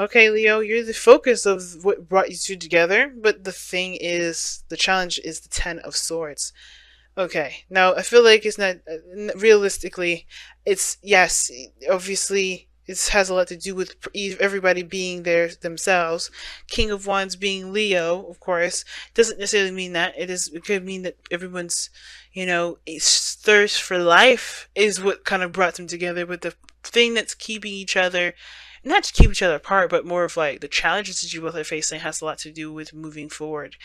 Okay, Leo, you're the focus of what brought you two together, but the challenge is the Ten of Swords. Okay, now I feel like it's not realistically, it's yes, obviously it has a lot to do with everybody being there themselves. King of Wands being Leo, of course, doesn't necessarily mean that. It could mean that everyone's, thirst for life is what kind of brought them together. But the thing that's keeping each other, not to keep each other apart, but more of like the challenges that you both are facing, has a lot to do with moving forward,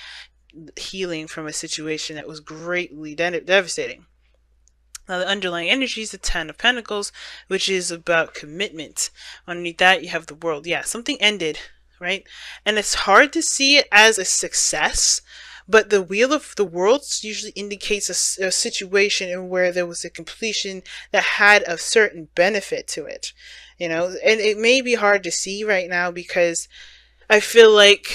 healing from a situation that was greatly devastating. Now, the underlying energy is the Ten of Pentacles, which is about commitment. Underneath that, you have the World. Yeah, something ended, right? And it's hard to see it as a success, but the Wheel of the Worlds usually indicates a situation in where there was a completion that had a certain benefit to it. And it may be hard to see right now because I feel like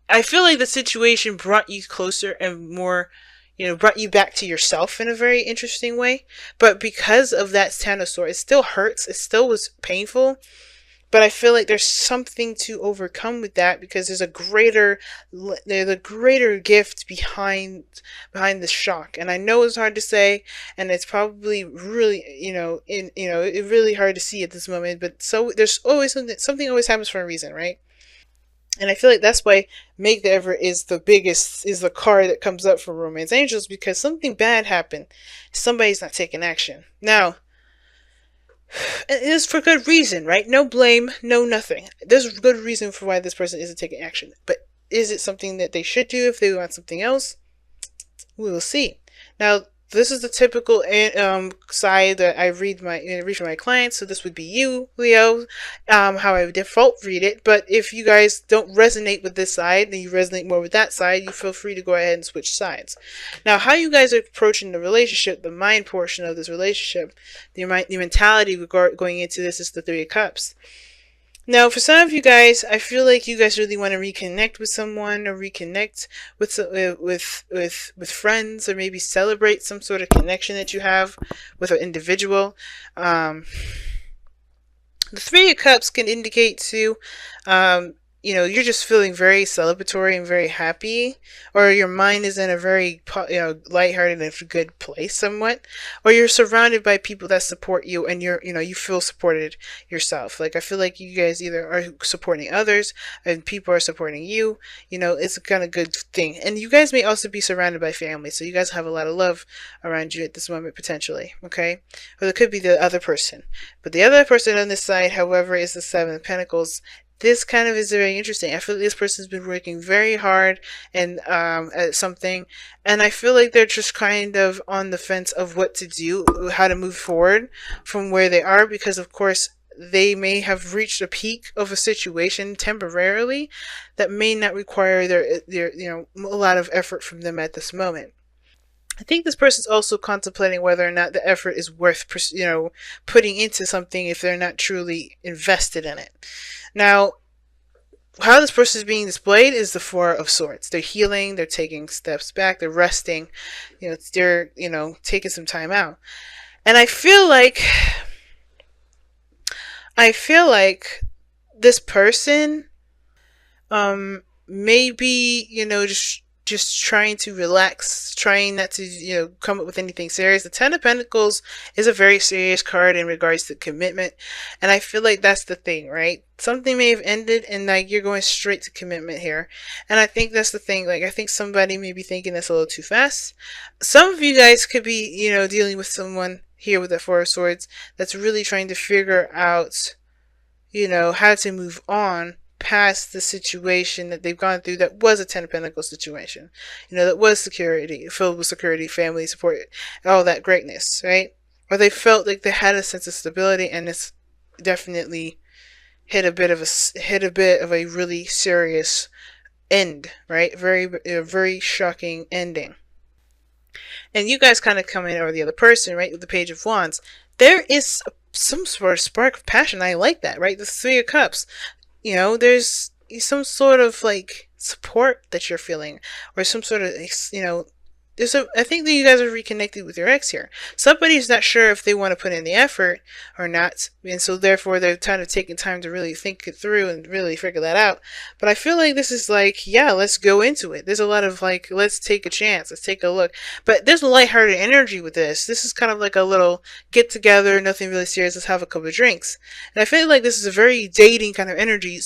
the situation brought you closer and more, brought you back to yourself in a very interesting way. But because of that Ten of Swords, it still hurts. It still was painful. But I feel like there's something to overcome with that because there's a greater gift behind the shock. And I know it's hard to say, and it's probably really, it's really hard to see at this moment. But so there's always something always happens for a reason, right? And I feel like that's why Make the Effort is the card that comes up for Romance Angels, because something bad happened. Somebody's not taking action. Now, it is for good reason, right? No blame, no nothing. There's a good reason for why this person isn't taking action. But is it something that they should do if they want something else? We will see. Now, this is the typical side that I read for my clients. So this would be you, Leo, how I would default read it. But if you guys don't resonate with this side, and you resonate more with that side, you feel free to go ahead and switch sides. Now, how you guys are approaching the relationship, the mind portion of this relationship, the mentality going into this is the Three of Cups. Now, for some of you guys, I feel like you guys really want to reconnect with someone, or reconnect with friends, or maybe celebrate some sort of connection that you have with an individual. The Three of Cups can indicate to, you're just feeling very celebratory and very happy, or your mind is in a very, lighthearted and good place somewhat, or you're surrounded by people that support you, and you feel supported yourself. Like, I feel like you guys either are supporting others and people are supporting you. It's a kind of good thing. And you guys may also be surrounded by family, so you guys have a lot of love around you at this moment, potentially, okay? Or it could be the other person. But the other person on this side, however, is the Seven of Pentacles. This kind of is very interesting. I feel like this person's been working very hard and at something, and I feel like they're just kind of on the fence of what to do, how to move forward from where they are, because of course they may have reached a peak of a situation temporarily that may not require their a lot of effort from them at this moment. I think this person's also contemplating whether or not the effort is worth, putting into something if they're not truly invested in it. Now, how this person is being displayed is the Four of Swords. They're healing, they're taking steps back, they're resting, they're, taking some time out. And I feel like this person, maybe, just trying to relax, trying not to, come up with anything serious. The Ten of Pentacles is a very serious card in regards to commitment. And I feel like that's the thing, right? Something may have ended and like you're going straight to commitment here. And I think that's the thing. Like, I think somebody may be thinking that's a little too fast. Some of you guys could be, dealing with someone here with the Four of Swords that's really trying to figure out, how to move on past the situation that they've gone through that was a Ten of Pentacles situation. That was security, filled with security, family support, all that greatness, right? Or they felt like they had a sense of stability, and it's definitely hit a bit of a really serious end, right? Very shocking ending. And you guys kind of come in over the other person, right? With the Page of Wands. There is some sort of spark of passion. I like that, right? The Three of Cups. There's some sort of like support that you're feeling, or some sort of, I think that you guys are reconnected with your ex here. Somebody's not sure if they want to put in the effort or not, and so therefore they're kind of taking time to really think it through and really figure that out. But I feel like this is like, yeah, let's go into it. There's a lot of like, let's take a chance, let's take a look. But there's a lighthearted energy with this. This is kind of like a little get together, nothing really serious. Let's have a couple of drinks. And I feel like this is a very dating kind of energy.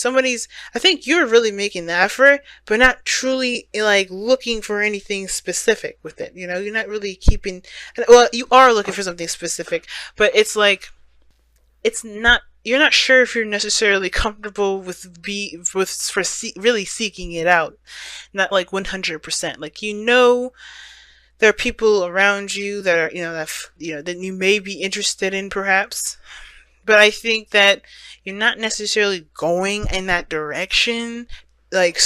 I think you're really making the effort, but not truly like looking for anything specific with it. You know, you're not really keeping, well, you are looking for something specific, but it's like, it's not, you're not sure if you're necessarily comfortable with really seeking it out. Not like 100%. Like, you know, there are people around you that are, that you may be interested in perhaps. But I think that you're not necessarily going in that direction, like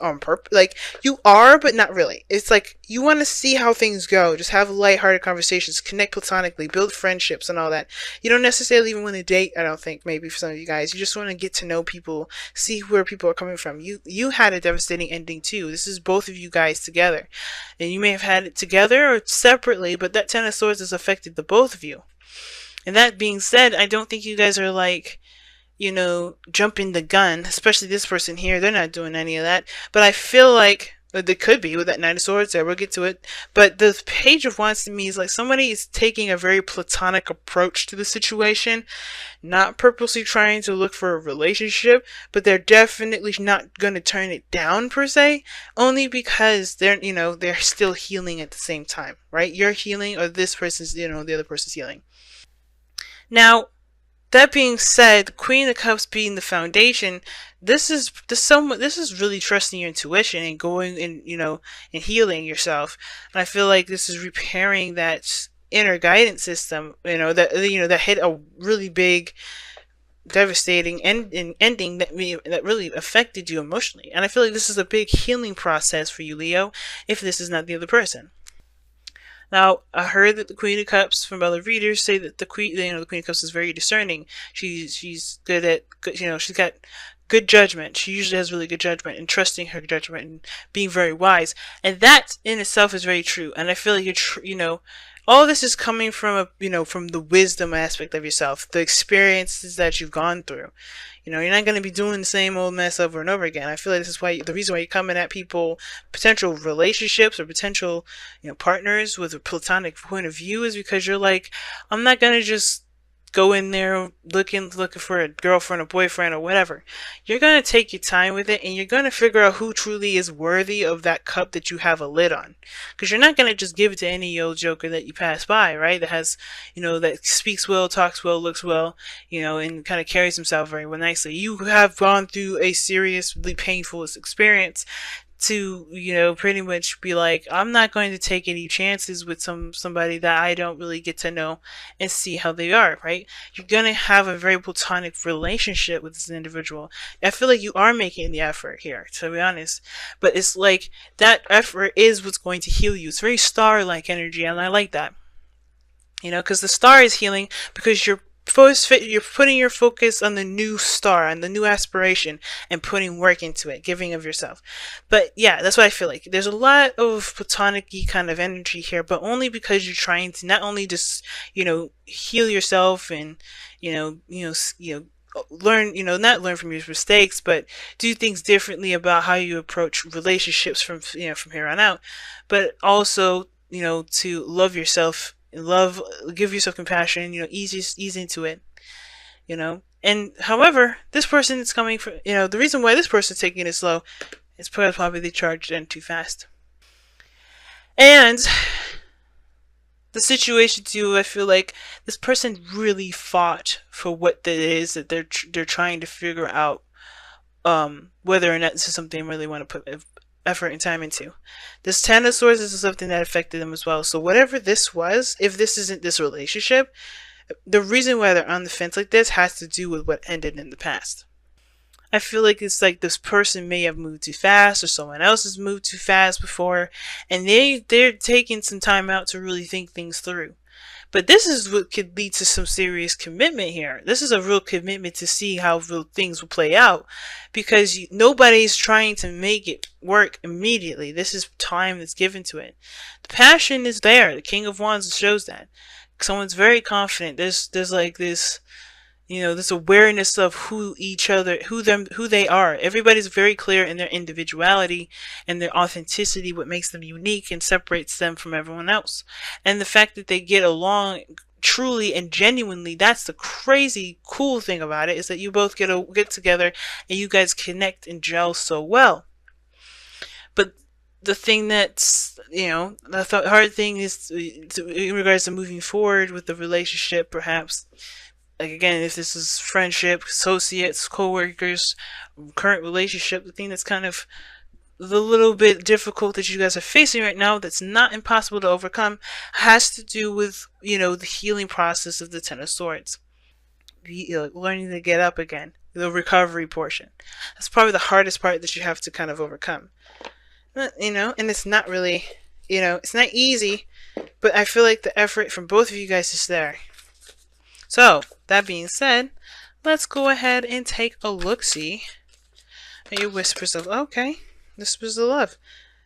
on purpose. Like, you are, but not really. It's like you want to see how things go. Just have lighthearted conversations, connect platonically, build friendships, and all that. You don't necessarily even want to date. I don't think, maybe for some of you guys, you just want to get to know people, see where people are coming from. You had a devastating ending too. This is both of you guys together, and you may have had it together or separately, but that Ten of Swords has affected the both of you. And that being said, I don't think you guys are like, jumping the gun, especially this person here. They're not doing any of that. But I feel like they could be with that Knight of Swords there. We'll get to it. But the Page of Wands to me is like somebody is taking a very platonic approach to the situation, not purposely trying to look for a relationship, but they're definitely not going to turn it down per se, only because they're still healing at the same time, right? You're healing, or this person's, the other person's healing. Now, that being said, the Queen of Cups being the foundation, this is really trusting your intuition and going and healing yourself. And I feel like this is repairing that inner guidance system, that hit a really big, devastating ending that really affected you emotionally. And I feel like this is a big healing process for you, Leo, if this is not the other person. Now, I heard that the Queen of Cups from other readers say that the Queen of Cups is very discerning. She's good at, she's got good judgment. She usually has really good judgment, and trusting her judgment and being very wise. And that in itself is very true. And I feel like all this is coming from from the wisdom aspect of yourself, the experiences that you've gone through. You're not going to be doing the same old mess over and over again. I feel like this is the reason why you're coming at people, potential relationships or potential, partners with a platonic point of view, is because you're like, I'm not going to just go in there looking for a girlfriend or boyfriend or whatever. You're going to take your time with it, and you're going to figure out who truly is worthy of that cup that you have a lid on. Because you're not going to just give it to any old joker that you pass by, right? That has, that speaks well, talks well, looks well, and kind of carries himself very well nicely. You have gone through a seriously painful experience to pretty much be like, I'm not going to take any chances with somebody that I don't really get to know and see how they are, right? You're gonna have a very platonic relationship with this individual. I feel like you are making the effort here, to be honest, but it's like that effort is what's going to heal you. It's very star-like energy, and I like that, because the star is healing because you're putting your focus on the new star, on the new aspiration, and putting work into it, giving of yourself. But yeah, that's what I feel like. There's a lot of platonic-y kind of energy here, but only because you're trying to not only just, heal yourself and, learn, not learn from your mistakes, but do things differently about how you approach relationships from here on out, but also, to love yourself, give yourself compassion, ease into it, and however, this person is coming from, the reason why this person is taking it slow is because probably they charged in too fast. And the situation too, I feel like this person really fought for what it is that they're trying to figure out, whether or not this is something they really want to put effort and time into. This Ten of Swords is something that affected them as well. So whatever this was, if this isn't this relationship, the reason why they're on the fence like this has to do with what ended in the past. I feel like it's like this person may have moved too fast, or someone else has moved too fast before, and they're taking some time out to really think things through. But this is what could lead to some serious commitment here. This is a real commitment to see how real things will play out, because nobody's trying to make it work immediately. This is time that's given to it. The passion is there. The King of Wands shows that. Someone's very confident. There's like this, this awareness of who each other, who they are. Everybody's very clear in their individuality and their authenticity, what makes them unique and separates them from everyone else. And the fact that they get along truly and genuinely, that's the crazy cool thing about it, is that you both get together and you guys connect and gel so well. But the thing that's, the hard thing is in regards to moving forward with the relationship, perhaps, like, again, if this is friendship, associates, co-workers, current relationship, the thing that's kind of the little bit difficult that you guys are facing right now, that's not impossible to overcome, has to do with, the healing process of the Ten of Swords. Learning to get up again, the recovery portion. That's probably the hardest part that you have to kind of overcome. And it's not really, it's not easy, but I feel like the effort from both of you guys is there. So, that being said, let's go ahead and take a look-see at your whispers of, okay, whispers of love.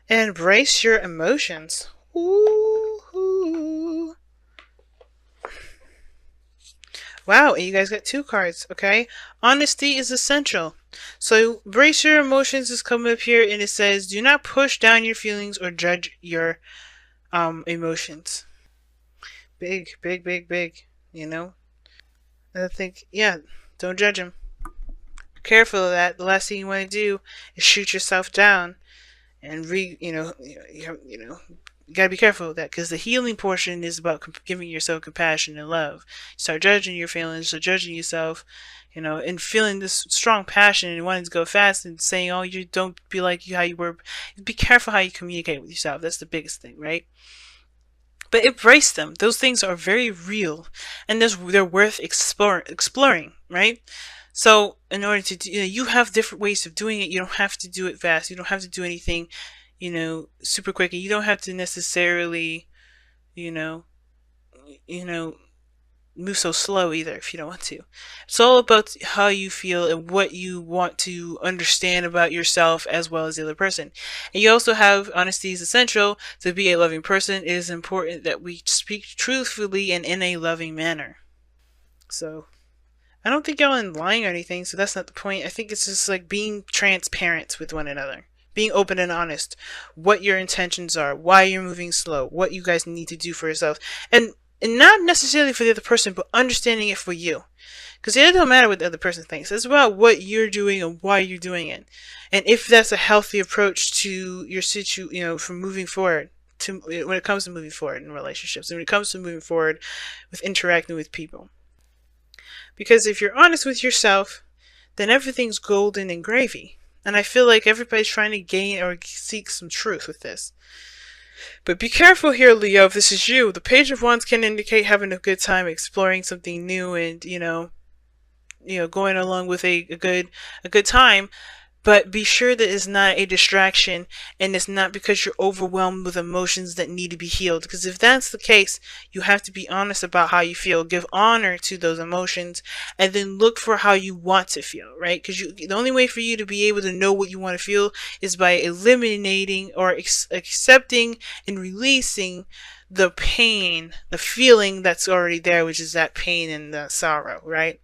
And embrace your emotions. Ooh. Wow, and you guys got 2 cards, okay? Honesty is essential. So, embrace your emotions is coming up here, and it says, do not push down your feelings or judge your emotions. Big, big, big, big, I think, don't judge him. Be careful of that. The last thing you want to do is shoot yourself down, and you gotta be careful of that, because the healing portion is about giving yourself compassion and love. You start judging your feelings, start judging yourself, and feeling this strong passion and wanting to go fast and saying, oh, you don't be like how you were. Be careful how you communicate with yourself. That's the biggest thing, right? But embrace them. Those things are very real, and they're worth exploring, right? So in order to do, you have different ways of doing it. You don't have to do it fast. You don't have to do anything, super quick. And you don't have to necessarily, move so slow either if you don't want to. It's all about how you feel and what you want to understand about yourself as well as the other person. And you also have honesty is essential to be a loving person. It is important that we speak truthfully and in a loving manner. So I don't think y'all are lying or anything, so that's not the point. I think it's just like being transparent with one another. Being open and honest. What your intentions are. Why you're moving slow. What you guys need to do for yourself. And not necessarily for the other person, but understanding it for you. Because it don't matter what the other person thinks. It's about what you're doing and why you're doing it. And if that's a healthy approach to your from moving forward, when it comes to moving forward in relationships, and when it comes to moving forward with interacting with people. Because if you're honest with yourself, then everything's golden and gravy. And I feel like everybody's trying to gain or seek some truth with this. But be careful here, Leo, if this is you. The Page of Wands can indicate having a good time, exploring something new, and, going along with a good time. But be sure that it's not a distraction, and it's not because you're overwhelmed with emotions that need to be healed. Because if that's the case, you have to be honest about how you feel. Give honor to those emotions, and then look for how you want to feel, right? Because the only way for you to be able to know what you want to feel is by eliminating or accepting and releasing the pain, the feeling that's already there, which is that pain and the sorrow, right?